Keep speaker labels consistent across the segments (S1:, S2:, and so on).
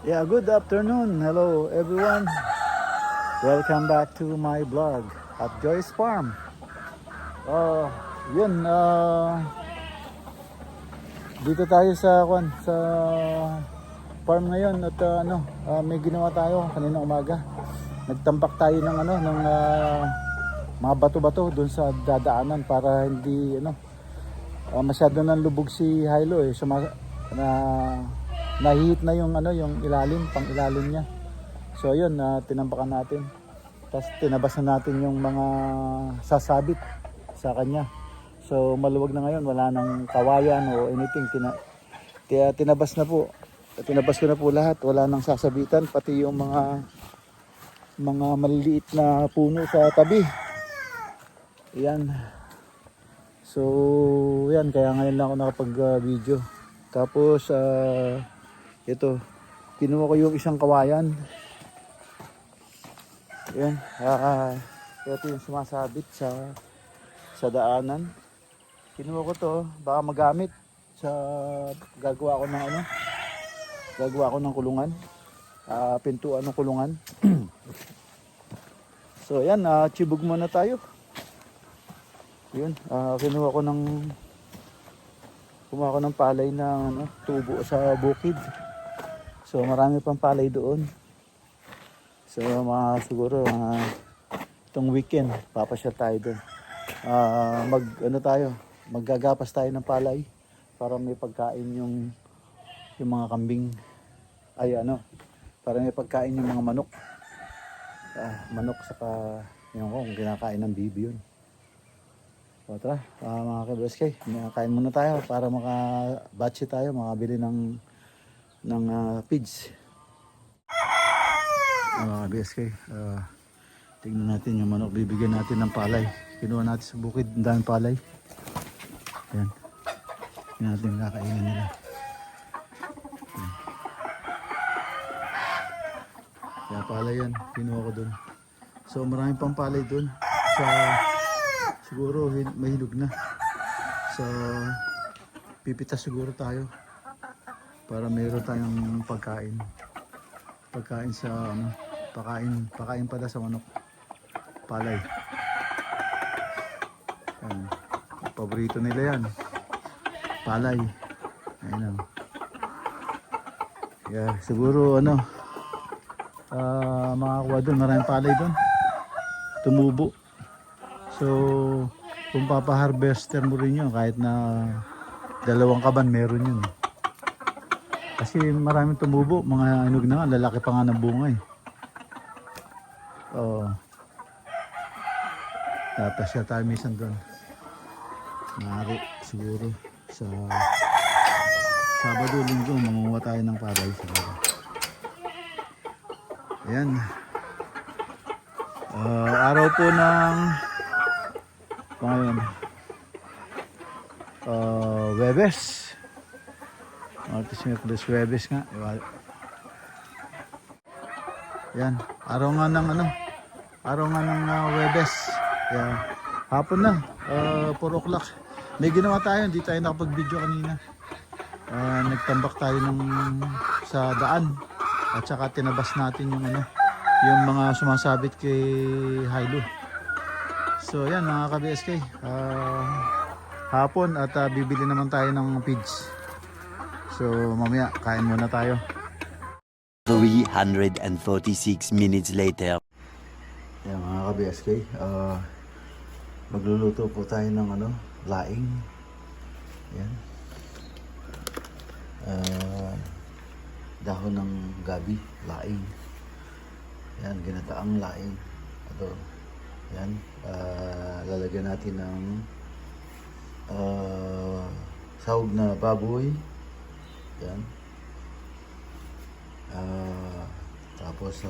S1: Yeah, good afternoon. Hello everyone. Welcome back to my vlog at Joy's Farm. Yun, dito tayo sa farm ngayon at may ginawa tayo kanina umaga. Nagtambak tayo ng mga bato-bato doon sa dadaanan para hindi masyado nang lubog si Hilo nahihit na yung ilalim, pang ilalim niya. So ayun, tinampakan natin. Tapos tinabas na natin yung mga sasabit sa kanya. So maluwag na ngayon, wala nang kawayan o anything. Tinabas na po. Tinabas ko na po lahat, wala nang sasabitan, pati yung mga maliliit na puno sa tabi. Ayan. So yan, kaya ngayon lang ako nakapag-video. Tapos ito, kinuha ko yung isang kawayan. Yan, ito yung sumasabit sa daanan. Kinuha ko to, baka magamit sa gagawa ko ng kulungan. Pintuan ng kulungan. So yan, chibog muna tayo. Yun, kinuha ko ng palay na tubo sa bukid. So marami pang palay doon. So siguro itong weekend papasyal tayo doon. Maggagapas tayo ng palay para may pagkain yung mga kambing. Para may pagkain yung mga manok. Manok saka kung kinakain ng bibi yun. So tara, mga kabaskay, kain muna tayo para makabatsi tayo, makabili ng feeds. Mga kabaskay, tingnan natin yung manok, bibigyan natin ng palay. Kinuha natin sa bukid, ang daming palay. Ayan, tingnan natin kakainin nila. Kaya palay yan, kinuha ko dun. So maraming pang palay dun. Siguro mahilog na. So pipita siguro tayo para mayroon tayong pagkain pakain pala sa manok, palay. Paborito nila yan, palay. Ayun. Yeah, siguro makakuha doon, maraming palay doon, tumubo. So kung papaharvester mo rin yun, kahit na 2 kaban meron yun. Kasi maraming tumubo, mga inog na nga, lalaki pa nga ng bunga eh. Tapasya tayo minsan doon. Maaari siguro sa Sabado, Linggo, mangunguha tayo ng palay siguro. Ayan. Araw po ng Webes. Martes, Miyerkules, Huwebes nga. Yan, araw nga ng Huwebes. Yan. Hapon na, 4 o'clock. May ginawa tayo, hindi tayo nakapag-video kanina. Nagtambak tayo sa daan. At saka tinabas natin yung ano, yung mga sumasabit kay Hilo. So yan mga ka-BSK, hapon at bibili naman tayo ng feeds. So mamaya kain muna tayo.
S2: 346 minutes later.
S1: Yan mga ka-BSK, magluluto po tayo ng ano, laing. Yan. Dahon ng gabi, laing. Yan, ginataang laing. Ito. Yan, lalagyan natin ng sahog na baboy. Yan. Tapos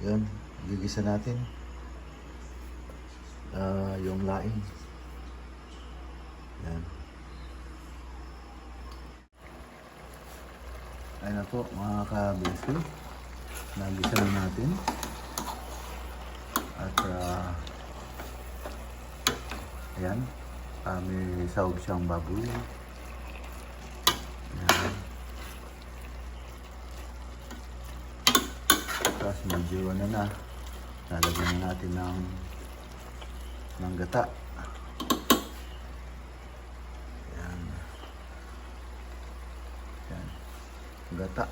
S1: yan, gigisa natin yung laing. Yan. Ayun na po mga ka-BSK, nagisa na natin. At ayan, may sahog siyang baboy. Ayan. Tapos medyo ano na, lalagyan na natin ng gata. Ayan. Ayan. Gata.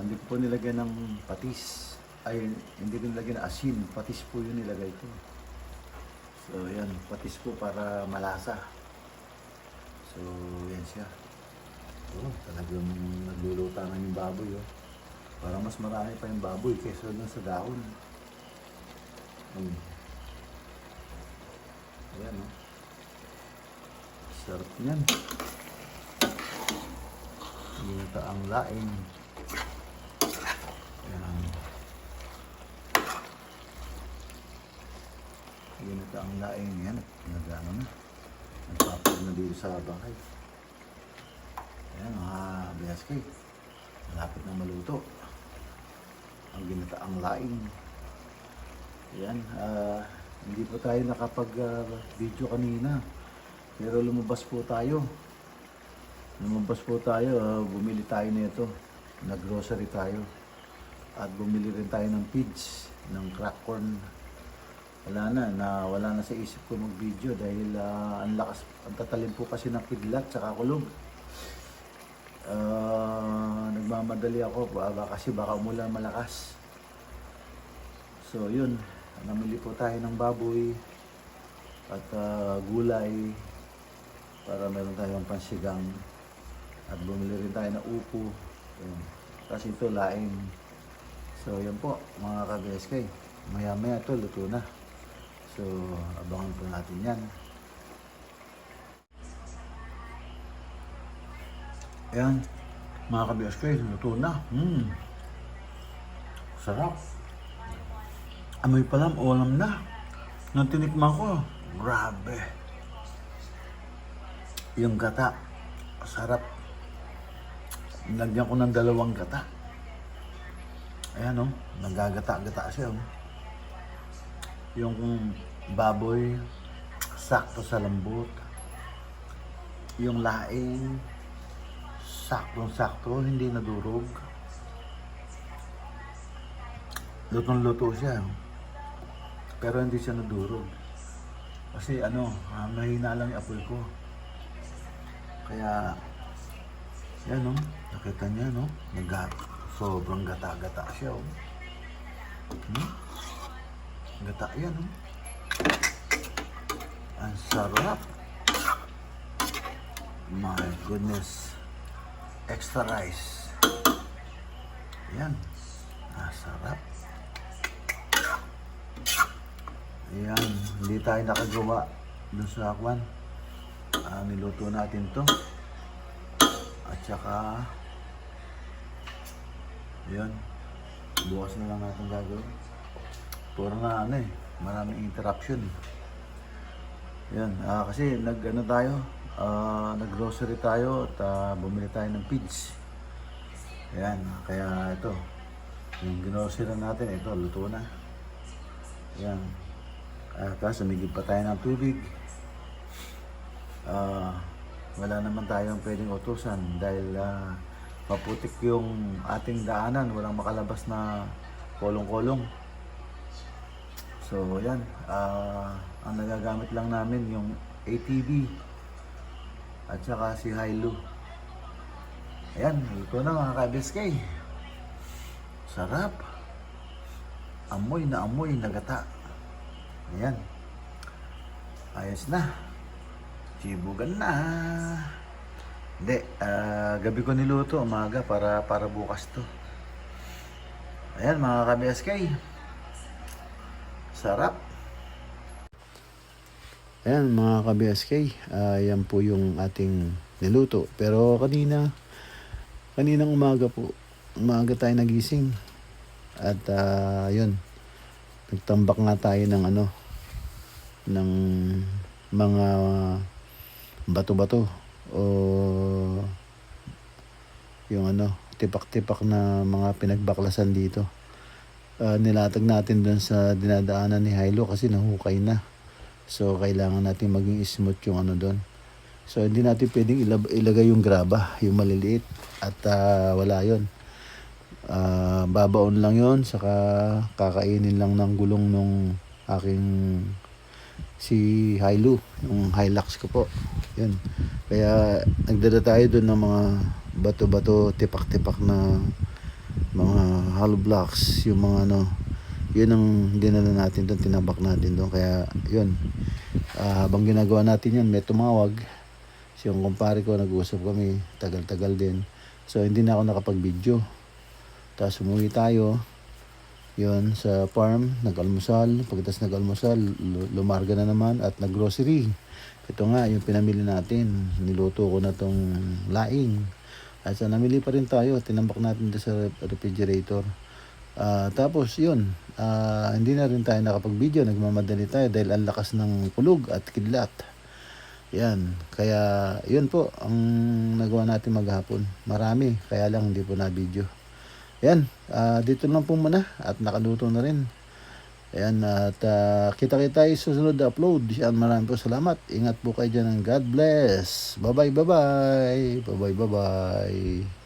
S1: Hindi ko po nilagyan ng patis. Ay, hindi ko nilagyan ng asin. Patis po yun nilagay ko. So, yan. Patis po para malasa. So, yan siya. Oh, talagang naglulutangan yung baboy. Oh. Parang mas marami pa yung baboy kaysa dun sa dahon. Ayan, oh. Sarap yan. Ginata ang laing. Ayan. Ginata ang laing. Yan. Nagano na. Nagpapag na dito sa bahay. Ayan mga BSK. Malapit na maluto. Ang ginataang laing. Ayan. Hindi po tayo nakapag-video kanina. Pero lumabas po tayo. Bumili tayo nito. Nag-grocery tayo. At bumili rin tayo ng feeds, ng crack corn. Wala na sa isip ko mag-video dahil ang tatalim po kasi ng kidlat sa kulog. Nagmamadali ako kasi baka umulan malakas. So yun, namili po tayo ng baboy at gulay para meron tayong pansigang. At bumili rin tayo ng upo. Yun. Kasi ito laing. So yan po mga ka-BSK. Maya ito luto na. So abangan po natin yan. Ayan mga ka-BSK, luto na. Sarap. Amoy pa lang, ulam na. Nang tinikman ko, grabe. Yung gata, sarap. Nilagyan ko ng 2 gata. Ayan, nagagata-gata siya. Yung baboy, sakto sa lambot. Yung laing, saktong-sakto, hindi nadurog. Lutong-luto siya. Pero hindi siya nadurog. Kasi mahina lang yung apoy ko. Kaya, yan nakita niya sobrang gata-gata siya Gata yan Ang sarap. My goodness. Extra rice. Yan. Sarap. Ayan. Hindi tayo nakagawa dun sa akwan. Niluto natin to. At saka yun. Bukas na lang natin gagawin. Puro na maraming interruption. Yan, kasi nag-grocery tayo at bumili tayo ng feeds. Ayan, kaya ito, yung grocery natin, ito, luto na. Ayan. Tapos umigib pa tayo ng tubig. wala naman tayong pwedeng utusan dahil maputik yung ating daanan, walang makalabas na kolong-kolong. So yan, ang nagagamit lang namin yung ATV at saka si Hilo. Ayan, ito na mga ka-BSK. Sarap. Amoy na gata. Ayan. Ayos na. Sibugan na. Hindi, gabi ko niluto, umaga para bukas to. Ayan mga ka-BSK. Sarap. Ayan mga ka-BSK, yan po yung ating niluto. Pero kaninang umaga tayo nagising. At yun, nagtambak nga tayo ng ng mga bato-bato o yung tipak-tipak na mga pinagbaklasan dito. Nilatag natin dun sa dinadaanan ni Hilo kasi nahukay na. So kailangan natin maging smooth yung doon. So hindi natin pwedeng ilagay yung graba, yung maliliit, at wala yon. Babaon lang yon, saka kakainin lang ng gulong nung aking si Hilo, yung Hilux ko po. Yun. Kaya nagdala tayo doon ng mga bato-bato, tipak-tipak na mga hollow blocks, yung mga yun ang dinala natin doon, tinabak natin doon. Kaya yun, habang ginagawa natin yun, may tumawag. So, yung kumpare ko, nag-uusap kami, tagal-tagal din. So hindi na ako nakapag-video. Tapos umuwi tayo yun sa farm, nag-almusal. Pagkatapos nag-almusal, lumarga na naman at nag-grocery. Ito nga yung pinamili natin, niluto ko na tong laing. At sa namili pa rin tayo, tinambak natin doon sa refrigerator. Tapos yun, hindi na rin tayo nakapag-video, nagmamadali tayo dahil ang lakas ng kulog at kidlat. Yan, kaya yun po ang nagawa natin maghapon. Marami, kaya lang hindi po na video. Yan, dito lang po muna at nakaluto na rin. Ayan, at kita-kita tayo susunod na upload. Yan, maraming po salamat. Ingat po kayo dyan, and God bless. Bye-bye, bye-bye. Bye-bye, bye-bye.